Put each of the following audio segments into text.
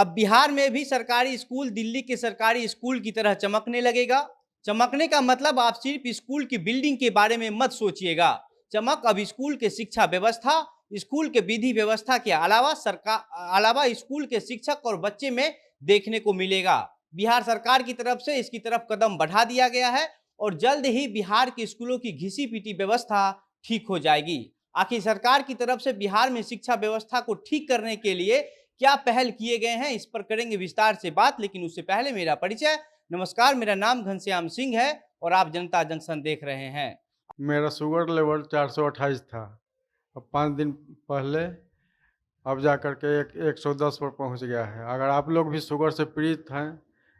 अब बिहार में भी सरकारी स्कूल दिल्ली के सरकारी स्कूल की तरह चमकने लगेगा। चमकने का मतलब आप सिर्फ स्कूल की बिल्डिंग के बारे में मत सोचिएगा। चमक अब स्कूल के शिक्षा व्यवस्था, स्कूल के विधि व्यवस्था के अलावा स्कूल के शिक्षक और बच्चे में देखने को मिलेगा। बिहार सरकार की तरफ से इसकी तरफ कदम बढ़ा दिया गया है और जल्द ही बिहार के स्कूलों की घिसी पीटी व्यवस्था ठीक हो जाएगी। आखिर सरकार की तरफ से बिहार में शिक्षा व्यवस्था को ठीक करने के लिए क्या पहल किए गए हैं, इस पर करेंगे विस्तार से बात। लेकिन उससे पहले मेरा परिचय। नमस्कार, मेरा नाम घनश्याम सिंह है और आप जनता जंक्शन देख रहे हैं। मेरा शुगर लेवल 428 था। अब 5 दिन पहले अब जा कर के 110 पर पहुंच गया है। अगर आप लोग भी शुगर से पीड़ित हैं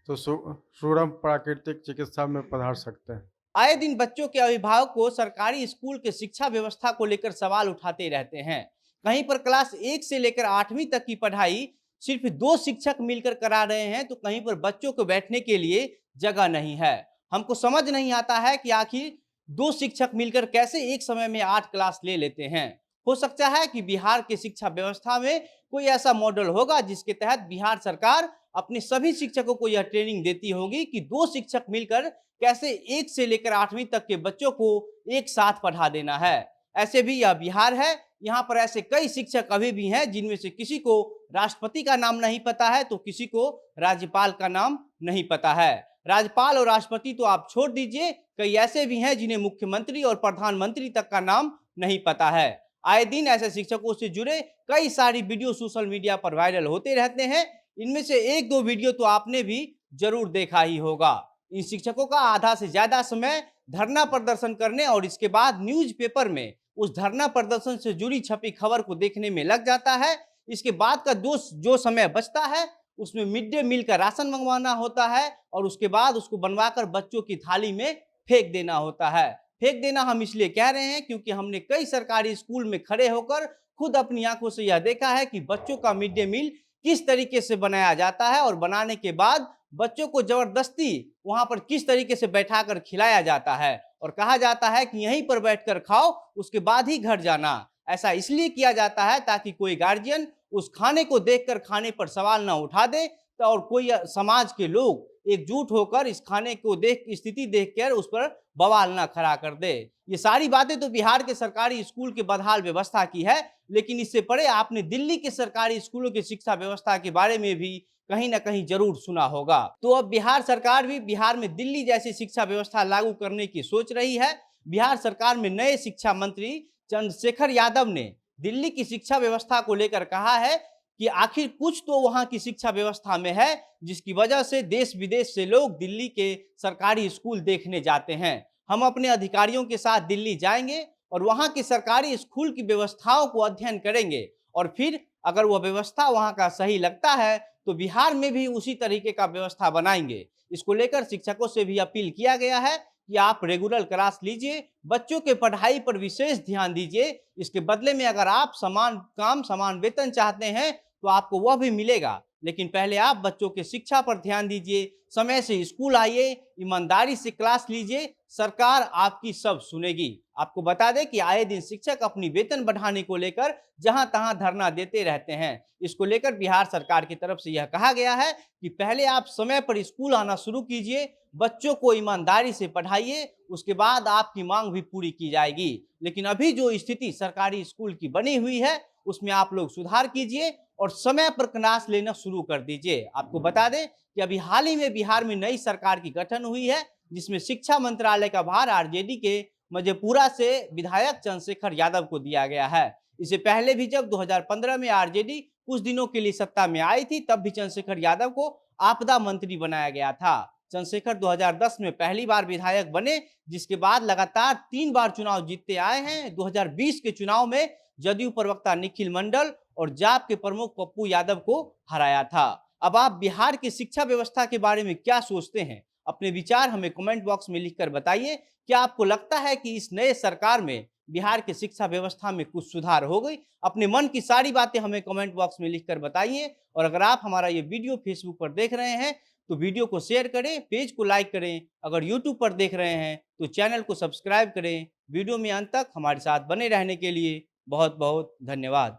तो सुरम प्राकृतिक चिकित्सा में पधार सकते हैं। आए दिन बच्चों के अभिभावक को सरकारी स्कूल के शिक्षा व्यवस्था को लेकर सवाल उठाते रहते हैं। कहीं पर क्लास 1 से लेकर 8वीं तक की पढ़ाई सिर्फ 2 शिक्षक मिलकर करा रहे हैं, तो कहीं पर बच्चों को बैठने के लिए जगह नहीं है। हमको समझ नहीं आता है कि आखिर 2 शिक्षक मिलकर कैसे एक समय में 8 क्लास ले लेते हैं। हो सकता है कि बिहार की शिक्षा व्यवस्था में कोई ऐसा मॉडल होगा जिसके तहत बिहार सरकार अपने सभी शिक्षकों को यह ट्रेनिंग देती होगी कि 2 शिक्षक मिलकर कैसे 1 से लेकर 8वीं तक के बच्चों को एक साथ पढ़ा देना है। ऐसे भी यह बिहार है, यहाँ पर ऐसे कई शिक्षक अभी भी हैं जिनमें से किसी को राष्ट्रपति का नाम नहीं पता है तो किसी को राज्यपाल का नाम नहीं पता है। राज्यपाल और राष्ट्रपति तो आप छोड़ दीजिए, कई ऐसे भी हैं जिन्हें मुख्यमंत्री और प्रधानमंत्री तक का नाम नहीं पता है। आए दिन ऐसे शिक्षकों से जुड़े कई सारी वीडियो सोशल मीडिया पर वायरल होते रहते हैं। इनमें से 1-2 वीडियो तो आपने भी जरूर देखा ही होगा। इन शिक्षकों का आधा से ज्यादा समय धरना प्रदर्शन करने और इसके बाद न्यूज़पेपर में उस धरना प्रदर्शन से जुड़ी छपी खबर को देखने में लग जाता है। इसके बाद का जो समय बचता है उसमें मिड डे मील का राशन मंगवाना होता है और उसके बाद उसको बनवाकर बच्चों की थाली में फेंक देना होता है। फेंक देना हम इसलिए कह रहे हैं क्योंकि हमने कई सरकारी स्कूल में खड़े होकर खुद अपनी आंखों से यह देखा है कि बच्चों का मिड डे मील किस तरीके से बनाया जाता है और बनाने के बाद बच्चों को जबरदस्ती वहां पर किस तरीके से बैठाकर खिलाया जाता है और कहा जाता है कि यहीं पर बैठकर खाओ, उसके बाद ही घर जाना। ऐसा इसलिए किया जाता है ताकि कोई गार्जियन उस खाने को देखकर खाने पर सवाल ना उठा दे तो और कोई समाज के लोग एकजुट होकर इस खाने को स्थिति देखकर उस पर बवाल ना खड़ा कर दे। ये सारी बातें तो बिहार के सरकारी स्कूल के बदहाल व्यवस्था की है, लेकिन इससे परे आपने दिल्ली के सरकारी स्कूलों की शिक्षा व्यवस्था के बारे में भी कहीं ना कहीं जरूर सुना होगा। तो अब बिहार सरकार भी बिहार में दिल्ली जैसी शिक्षा व्यवस्था लागू करने की सोच रही है। बिहार सरकार में नए शिक्षा मंत्री चंद्रशेखर यादव ने दिल्ली की शिक्षा व्यवस्था को लेकर कहा है कि आखिर कुछ तो वहां की शिक्षा व्यवस्था में है जिसकी वजह से देश विदेश से लोग दिल्ली के सरकारी स्कूल देखने जाते हैं। हम अपने अधिकारियों के साथ दिल्ली जाएंगे और वहां की सरकारी स्कूल की व्यवस्थाओं को अध्ययन करेंगे और फिर अगर वह व्यवस्था वहां का सही लगता है तो बिहार में भी उसी तरीके का व्यवस्था बनाएंगे। इसको लेकर शिक्षकों से भी अपील किया गया है कि आप रेगुलर क्लास लीजिए, बच्चों के पढ़ाई पर विशेष ध्यान दीजिए। इसके बदले में अगर आप समान काम समान वेतन चाहते हैं तो आपको वह भी मिलेगा, लेकिन पहले आप बच्चों के शिक्षा पर ध्यान दीजिए, समय से स्कूल आइए, ईमानदारी से क्लास लीजिए, सरकार आपकी सब सुनेगी। आपको बता दें कि आए दिन शिक्षक अपनी वेतन बढ़ाने को लेकर जहां तहां धरना देते रहते हैं। इसको लेकर बिहार सरकार की तरफ से यह कहा गया है कि पहले आप समय पर स्कूल आना शुरू कीजिए, बच्चों को ईमानदारी से पढ़ाइए, उसके बाद आपकी मांग भी पूरी की जाएगी। लेकिन अभी जो स्थिति सरकारी स्कूल की बनी हुई है उसमें आप लोग सुधार कीजिए और समय पर क्लास लेना शुरू कर दीजिए। आपको बता दें कि अभी हाल ही में बिहार में नई सरकार की गठन हुई है जिसमें शिक्षा मंत्रालय का भार आरजेडी के मधेपुरा से विधायक चंद्रशेखर यादव को दिया गया है। इससे पहले भी जब 2015 में आरजेडी कुछ दिनों के लिए सत्ता में आई थी तब भी चंद्रशेखर यादव को आपदा मंत्री बनाया गया था। चंद्रशेखर 2010 में पहली बार विधायक बने, जिसके बाद लगातार 3 बार चुनाव जीतते आए हैं। 2020 के चुनाव में जदयू प्रवक्ता निखिल मंडल और जाप के प्रमुख पप्पू यादव को हराया था। अब आप बिहार की शिक्षा व्यवस्था के बारे में क्या सोचते हैं? अपने विचार हमें कमेंट बॉक्स में लिखकर बताइए। क्या आपको लगता है कि इस नए सरकार में बिहार की शिक्षा व्यवस्था में कुछ सुधार हो गई? अपने मन की सारी बातें हमें कमेंट बॉक्स में लिखकर बताइए। और अगर आप हमारा ये वीडियो फेसबुक पर देख रहे हैं तो वीडियो को शेयर करें, पेज को लाइक करें। अगर यूट्यूब पर देख रहे हैं तो चैनल को सब्सक्राइब करें। वीडियो में अंत तक हमारे साथ बने रहने के लिए बहुत बहुत धन्यवाद।